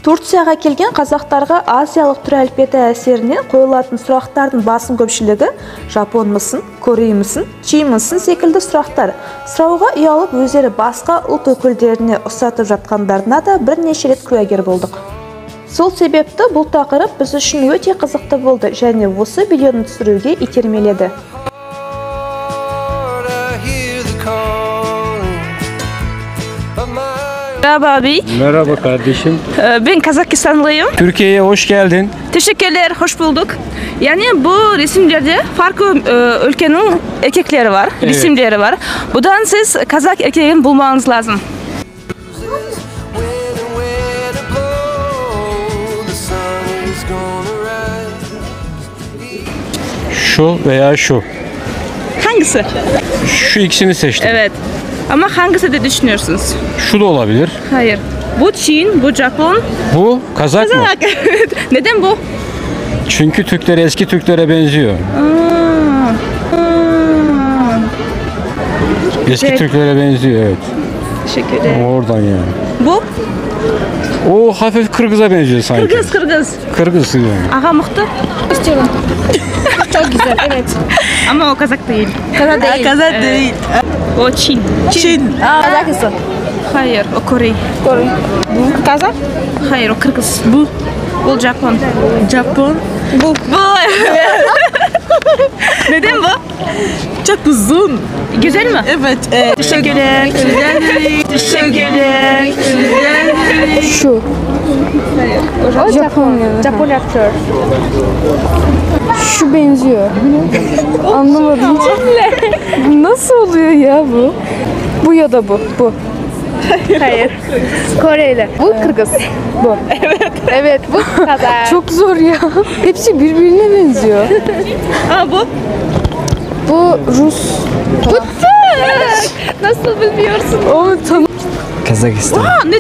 Tursiyaga kelген қазақтарға азиялық түр әліпбеті әсерінен қойылатын сұрақтардың басым көпшілігі жапон мысын, корей мысын, чин мысын секілді сұрақтар. Сұрауға ұялып өздері басқа ұлт өкілдеріне ұқсатып жатқандарына да бірнеше рет куәгер болдық. Сол себепті бұл тақырып біз үшін өте қызықты болды және осы видеоны түсіруге итермеледі. Merhaba abi. Merhaba kardeşim. Ben Kazakistanlıyım. Türkiye'ye hoş geldin. Teşekkürler, hoş bulduk. Yani bu resimlerde farklı ülkenin erkekleri var, Evet. resimleri var. Buradan siz Kazak erkeğini bulmanız lazım. Şu veya şu. Hangisi? Şu ikisini seçtim. Evet. Ama hangisi de düşünüyorsunuz? Şu da olabilir. Hayır. Bu Çin, bu Japon. Bu Kazak mı? Kazak. Neden bu? Çünkü Türkler eski Türklere benziyor. Eski Evet. Türklere benziyor, evet. Teşekkürler. Oradan yani. Bu? O hafif Kırgız'a benziyor sanki. Kırgız. Kırgız yani. Ağa mıhtı? İstiyorum. Çok güzel, evet. Ama o Kazak değil. Kazak değil. Kazak değil. O Çin. Kazakistan. Hayır, o Kore. Kore. Bu Kazak? Hayır, o Kırgız. Bu Japon. Japon. Bu. Neden bu? Çok uzun. Güzel mi? Evet. Teşekkürler. Teşekkürler. Şu. O Japon. Japon aktör. Şu benziyor. Anlamadım. Nasıl oluyor ya bu? Bu ya da bu. Bu. Hayır. Koreli. Bu Kırgız. Bu. Evet bu Kazak. Çok zor ya. Hepsi birbirine benziyor. Aa bu? Bu Rus. Bu nasıl bilmiyorsun? O tamam. Kazakistan. Aa ne?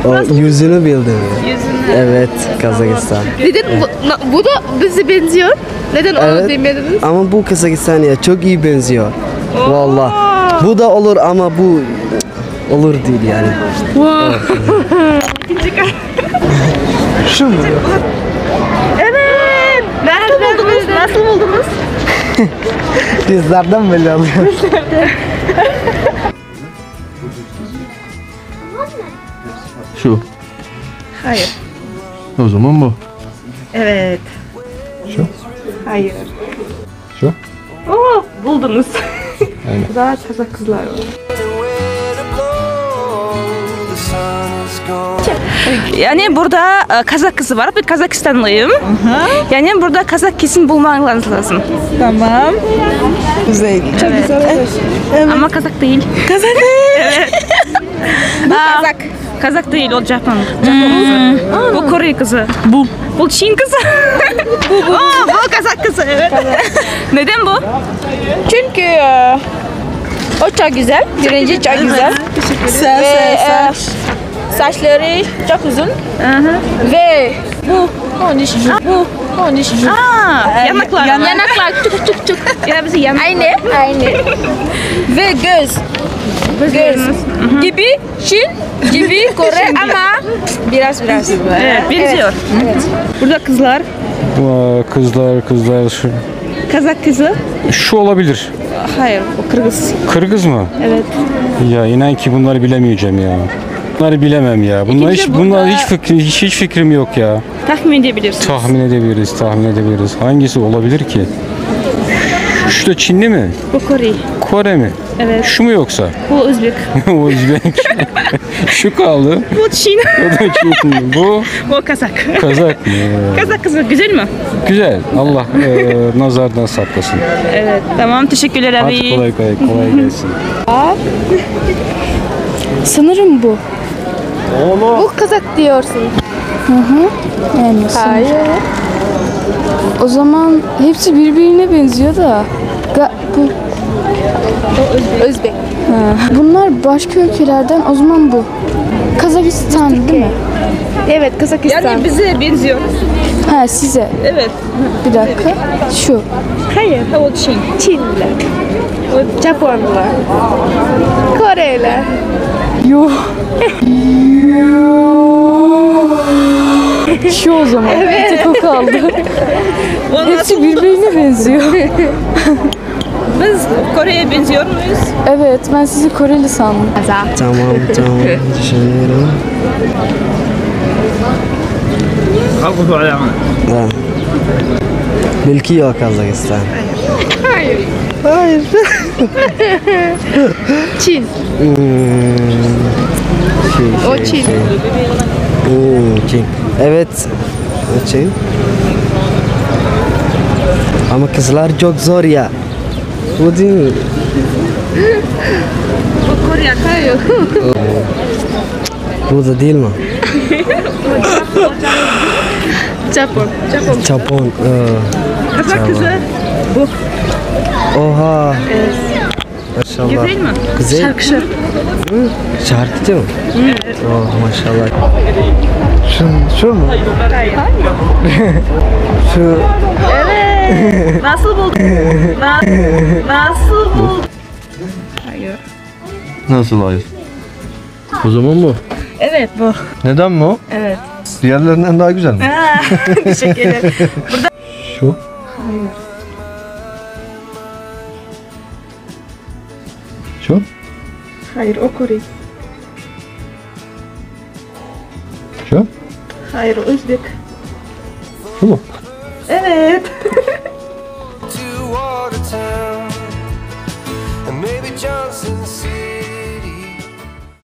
O yüzünü bildim. Yüzünü. Evet, Kazakistan. Neden bu da bize benziyor? Neden onu Evet. demediniz? Ama bu Kazakistan ya çok iyi benziyor. Vallahi. Bu da olur ama bu olur değil yani. Şu mu? Evet. Nerede buldunuz? Nasıl buldunuz? Bizlerden böyle alıyor. Şu. Hayır. O zaman bu. Evet. Şu. Hayır. Şu. Oo buldunuz. Aynen. Bu da Kazak kızlar. Yani burada Kazak kızı var. Ben Kazakistanlıyım. Yani burada Kazak kesin bulmanız lazım. Tamam. Güzel. Çok güzel. Evet. Ama Kazak değil. Kazak değil. Evet. Bu Kazak. Kazak değil, o Japon. Japon kızı. Bu Kore kızı. Bu Çin kızı. bu Kazak kızı. Evet. Neden bu? Çünkü o çok güzel. Birinci çok güzel. Ve saçları çok uzun. Ve bu konuşuyor. Bu konuşuyor. Yanaklar. Yanaklar tuk tuk tuk. Ya bizi yanak. Aynı. Ve göz. Gibi Çin, gibi Kore ama biraz. Evet, benziyor. Evet. Burada kızlar. Kızlar şu. Kazak kızı. Şu olabilir. Hayır, o Kırgız. Kırgız mı? Evet. Ya inan ki bunları bilemeyeceğim ya. Bunları bilemem ya. Bunlar hiç fikrim yok ya. Tahmin edebilirsiniz. Tahmin edebiliriz. Hangisi olabilir ki? Şu da Çinli mi? Bu Kore. Kore mi? Evet. Şu mu yoksa? Bu Özbek. O Özbek. Şu kaldı. Bu Çin. O da Çin. Bu Bu Kazak. Kazak mı? Kazak kızı güzel mi? Güzel. Allah nazardan saklasın. Evet. Tamam, teşekkürler abi. Hadi kolay gelsin. Sanırım bu. Bu Kazak diyorsun. Yani Hayır. o zaman hepsi birbirine benziyor da bu Özbek. bunlar başka ülkelerden, o zaman bu Kazakistan değil mi? Evet, Kazakistan. Yani bize benziyor. Ha size. Evet. Bir dakika. Şu. Hayır, o Çin. Çinliler. Japonlular. Koreliler. Yo. Şu o zaman. Bir tek o kaldı. Hepsi birbirine benziyor. Biz Kore'ye benziyor muyuz? Evet, ben sizi Koreli sandım. Tamam düşünüyorum. Ha. Belki yok Kazakistan. Çin. O Çin. Çin. Evet. O Çin. Ama kızlar çok zor ya. Bu değil mi? Bu Kore. Hayır. Bu da değil mi? Japon. Japon. Kızak kızı. Oha. Maşallah. Güzel mi? Güzel. Şarkıcı. Şarkıcı mı? Evet. Oh maşallah. Şu mu? Hayır. Şu. Evet. Nasıl buldun? Nasıl buldun? Hayır. Nasıl hayır? O zaman bu. Evet bu. Neden mi o? Evet. Diğerlerinden daha güzel mi? Teşekkür ederim. Şu. Şu. Hayır o Kore. Şu. Hayır o Özbek. Şu mu? Evet. to Watertown, and maybe Johnson C.